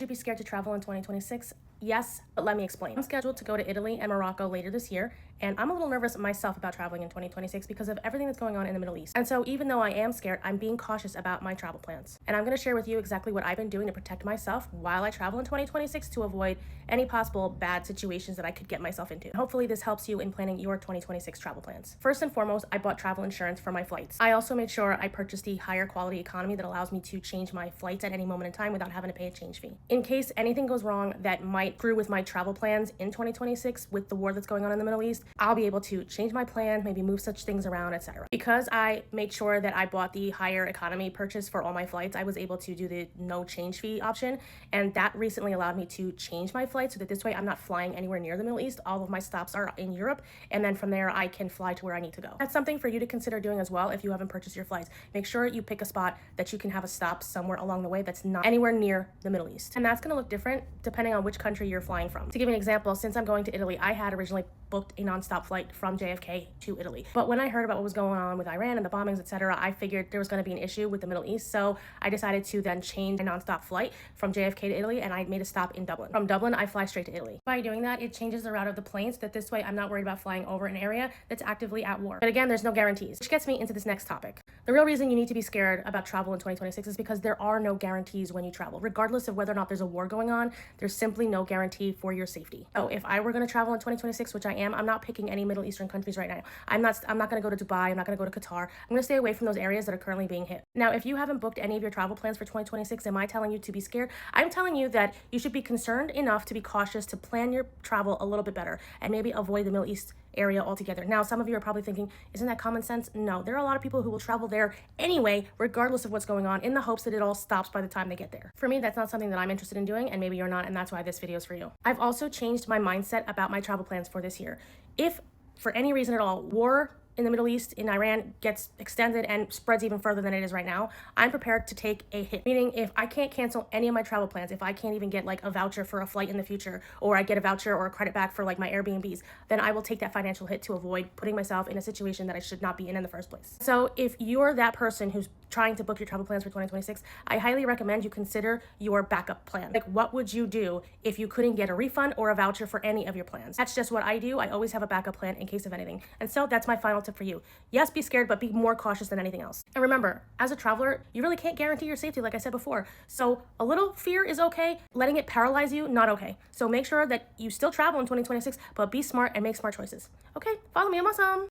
Should you be scared to travel in 2026? Yes, but let me explain. I'm scheduled to go to Italy and Morocco later this year, and I'm a little nervous myself about traveling in 2026 because of everything that's going on in the Middle East. And so even though I am scared, I'm being cautious about my travel plans. And I'm going to share with you exactly what I've been doing to protect myself while I travel in 2026 to avoid any possible bad situations that I could get myself into. Hopefully this helps you in planning your 2026 travel plans. First and foremost, I bought travel insurance for my flights. I also made sure I purchased the higher quality economy that allows me to change my flights at any moment in time without having to pay a change fee. In case anything goes wrong that might screw with my travel plans in 2026 with the war that's going on in the Middle East, I'll be able to change my plan, maybe move such things around, etc. Because I made sure that I bought the higher economy purchase for all my flights, I was able to do the no change fee option, and that recently allowed me to change my flight so that this way I'm not flying anywhere near the Middle East. All of my stops are in Europe, and then from there I can fly to where I need to go. That's something for you to consider doing as well if you haven't purchased your flights. Make sure you pick a spot that you can have a stop somewhere along the way that's not anywhere near the Middle East. And that's going to look different depending on which country you're flying from. To give you an example, since I'm going to Italy, I had originally booked a nonstop flight from JFK to Italy. But when I heard about what was going on with Iran and the bombings, etc., I figured there was going to be an issue with the Middle East. So I decided to then change my nonstop flight from JFK to Italy, and I made a stop in Dublin. From Dublin, I fly straight to Italy. By doing that, it changes the route of the plane so that this way I'm not worried about flying over an area that's actively at war. But again, there's no guarantees, which gets me into this next topic. The real reason you need to be scared about travel in 2026 is because there are no guarantees when you travel. Regardless of whether or not there's a war going on, there's simply no guarantee for your safety. So if I were going to travel in 2026, which I am, I'm not picking any Middle Eastern countries right now. I'm not going to go to Dubai. I'm not going to go to Qatar. I'm going to stay away from those areas that are currently being hit. Now, if you haven't booked any of your travel plans for 2026, am I telling you to be scared? I'm telling you that you should be concerned enough to be cautious, to plan your travel a little bit better and maybe avoid the Middle East area altogether. Now, some of you are probably thinking, isn't that common sense? No, there are a lot of people who will travel there anyway, regardless of what's going on, in the hopes that it all stops by the time they get there. For me, that's not something that I'm interested in doing, and maybe you're not, and that's why this video is for you. I've also changed my mindset about my travel plans for this year. If for any reason at all, war in the Middle East, in Iran, gets extended and spreads even further than it is right now, I'm prepared to take a hit. Meaning, if I can't cancel any of my travel plans, if I can't even get like a voucher for a flight in the future, or I get a voucher or a credit back for like my Airbnbs, then I will take that financial hit to avoid putting myself in a situation that I should not be in the first place. So if you're that person who's trying to book your travel plans for 2026, I highly recommend you consider your backup plan. Like, what would you do if you couldn't get a refund or a voucher for any of your plans? That's just what I do. I always have a backup plan in case of anything. And so that's my final tip for you. Yes, be scared, but be more cautious than anything else. And remember, as a traveler, you really can't guarantee your safety, like I said before. So a little fear is okay. Letting it paralyze you, not okay. So make sure that you still travel in 2026, but be smart and make smart choices. Okay, follow me. I'm awesome.